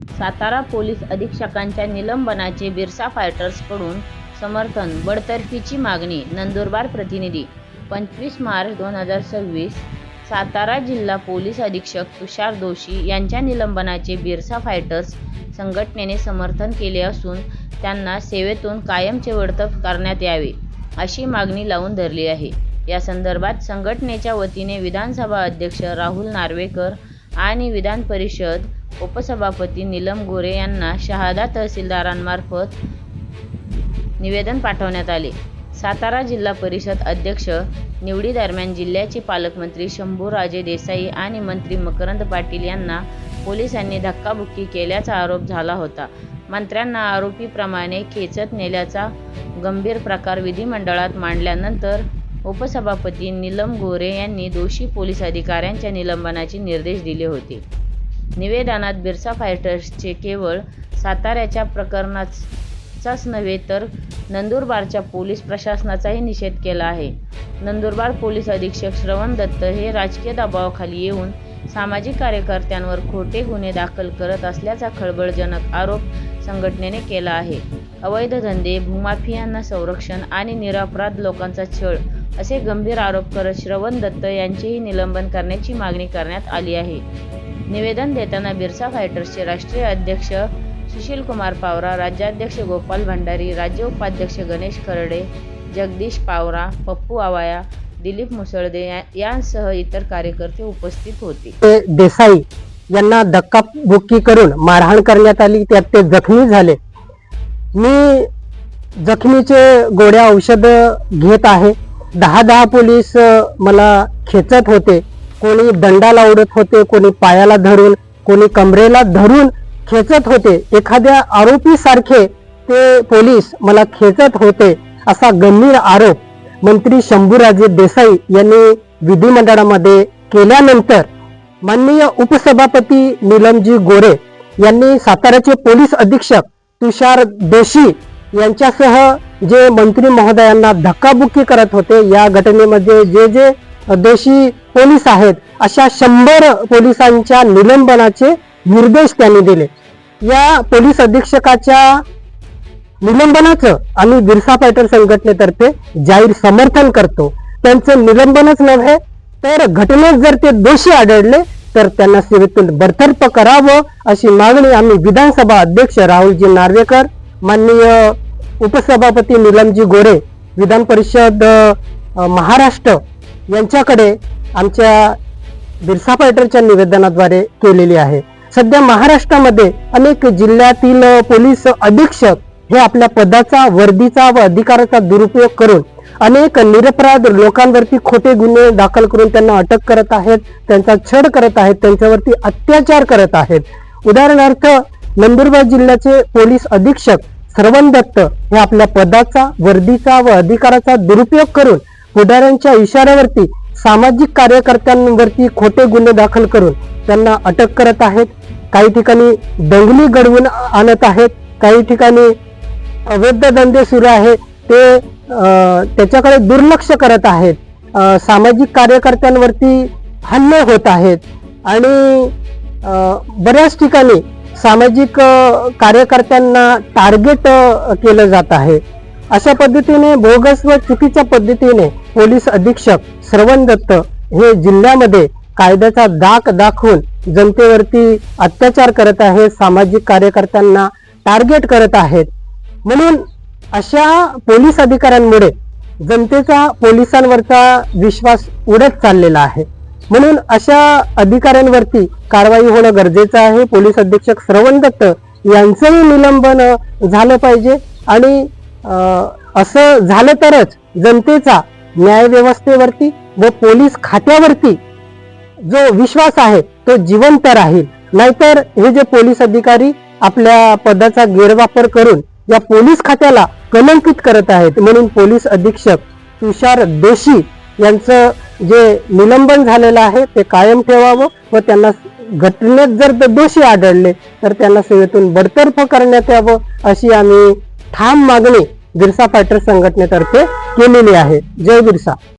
Satara police अधीक्षकांच्या निलंबनाचे Birsa फायटर्सकडून समर्थन, बडतर्फीची मागणी. नंदुरबार प्रतिनिधी. 25 मार्च 2026 सातारा जिल्हा पोलीस अधीक्षक तुषार दोशी यांच्या निलंबनाचे बिरसा फायटर्स संघटनेने समर्थन केले असून त्यांना सेवेतून कायमचे बडतर्फ करण्यात यावे अशी मागणी लावून धरली आहे. या संदर्भात संघटनेच्या वतीने विधानसभा अध्यक्ष राहुल नार्वेकर आणि विधान परिषद उपसभापती नीलम गोरे यांना शहादा तहसीलदारांमार्फत निवेदन पाठवण्यात आले. सातारा जिल्हा परिषद अध्यक्ष निवडीदरम्यान जिल्ह्याचे पालकमंत्री शंभूराजे देसाई आणि मंत्री मकरंद पाटील यांना पोलिसांनी धक्काबुक्की केल्याचा आरोप झाला होता. मंत्र्यांना आरोपीप्रमाणे खेचत नेल्याचा गंभीर प्रकार विधिमंडळात मांडल्यानंतर उपसभापती नीलम गोरे यांनी दोषी पोलीस अधिकाऱ्यांच्या निलंबनाचे निर्देश दिले होते. निवेदनात बिरसा फायटर्सचे केवळ साताऱ्याच्या प्रकरणाचाच नव्हे तर नंदुरबारच्या पोलीस प्रशासनाचाही निषेध केला आहे. नंदुरबार पोलीस अधीक्षक श्रवण दत्त हे राजकीय दबावाखाली येऊन सामाजिक कार्यकर्त्यांवर खोटे गुन्हे दाखल करत असल्याचा खळबळजनक आरोप संघटनेने केला आहे. अवैध धंदे, भूमाफियांना संरक्षण आणि निरपराध लोकांचा छळ असे गंभीर आरोप करत श्रवण दत्त यांचेही निलंबन करण्याची मागणी करण्यात आली आहे. निवेदन देताना बिरसा फायटर्सचे राष्ट्रीय अध्यक्ष सुशीलकुमार पावरा, राज्याध्यक्ष गोपाल भंडारी, राज्य उपाध्यक्ष गणेश खर्डे, जगदीश पावरा, पप्पू आवाया, दिलीप मुसळदे यांसह इतर कार्यकर्ते उपस्थित होते. देसाई यांना धक्काबुक्की करून मारहाण करण्यात आली, त्यात ते जखमी झाले. मी जखमीचे गोळ्या औषध घेत आहे. 10 पोलीस मला खेचत होते. कोणी दंडाला ओढत होते, कोणी पायाला धरून, कोणी कमरेला धरून खेचत होते. एखाद्या आरोपी सारखे ते पोलीस मला खेचत होते असा गंभीर आरोप मंत्री शंभूराजे देसाई यांनी विधिमंडळामध्ये केल्यानंतर माननीय उपसभापती नीलमजी गोरे यांनी साताऱ्याचे पोलीस अधीक्षक तुषार दोशी यांच्यासह जे मंत्री महोदयांना धक्काबुक्की करत होते, या घटनेमध्ये जे दोषी पोलीस आहेत अशा 100 पोलिसांच्या निलंबनाचे निर्देश त्यांनी दिले. या पोलीस अधीक्षकाच्या निलंबनाचं आम्ही बिरसा फायटर संघटनेतर्फे जाहीर समर्थन करतो. त्यांचं निलंबनच नव्हे तर घटनेत जर ते दोषी आढळले तर त्यांना सेवेतून बडतर्फ करावं अशी मागणी आम्ही विधानसभा अध्यक्ष राहुलजी नार्वेकर, माननीय उपसभापती नीलमजी गोरे, विधान परिषद महाराष्ट्र यांच्याकडे आमच्या बिरसा फायटरच्या निवेदनाद्वारे केलेली आहे. सध्या महाराष्ट्रामध्ये अनेक जिल्ह्यातील पोलीस अधीक्षक हे आपल्या पदाचा, वर्दीचा व अधिकाराचा दुरुपयोग करून अनेक निरपराध लोकांवरती खोटे गुन्हे दाखल करून त्यांना अटक करत आहेत, त्यांचा छळ करत आहेत, त्यांच्यावरती अत्याचार करत आहेत. उदाहरणार्थ नंदुरबार जिल्ह्याचे पोलीस अधीक्षक श्रवण दत्त हे आपल्या पदाचा, वर्दीचा व अधिकाराचा दुरुपयोग करून पुढाऱ्यांच्या इशाऱ्यावरती सामाजिक कार्यकर्त्यांवरती खोटे गुन्हे दाखल करून त्यांना अटक करत आहेत. काही ठिकाणी दंगली घडवून आणत आहेत, काही ठिकाणी अवैध धंदे सुरू आहे ते त्याच्याकडे दुर्लक्ष करत आहेत. सामाजिक कार्यकर्त्यांवरती हल्ले होत आहेत आणि बऱ्याच ठिकाणी सामाजिक कार्यकर्त्यांना टार्गेट केलं जात आहे. अशा पद्धतीने बोगस व चुकीच्या पद्धतीने पोलीस अधीक्षक श्रवण दत्त हे जिल्ह्यामध्ये कायद्याचा धाक दाखवून जनतेवरती अत्याचार करत आहेत, सामाजिक कार्यकर्त्यांना टार्गेट करत आहेत. म्हणून अशा पोलीस अधिकाऱ्यांमुळे जनतेचा पोलिसांवरचा विश्वास उडत चाललेला आहे. म्हणून अशा अधिकाऱ्यांवरती कारवाई होणं गरजेचं आहे. पोलीस अधीक्षक श्रवण दत्त यांचंही निलंबन झालं पाहिजे आणि असं झालं तरच जनतेचा न्याय व्यवस्थेवरती व पोलीस खात्यावरती जो विश्वास आहे तो जिवंत राहील. नाहीतर हे जे पोलीस अधिकारी आपल्या पदाचा गैरवापर करून या पोलीस खात्याला कलंकित करत आहेत. म्हणून पोलीस अधीक्षक तुषार दोशी यांचं जे निलंबन झालेलं आहे ते कायम ठेवावं व त्यांना घटनेत जर दोषी आढळले तर त्यांना सेवेतून बडतर्फ करण्यात यावं अशी आम्ही ठाम मागणी बिरसा फायटर संघटनेतर्फे केलेली आहे. जय बिरसा.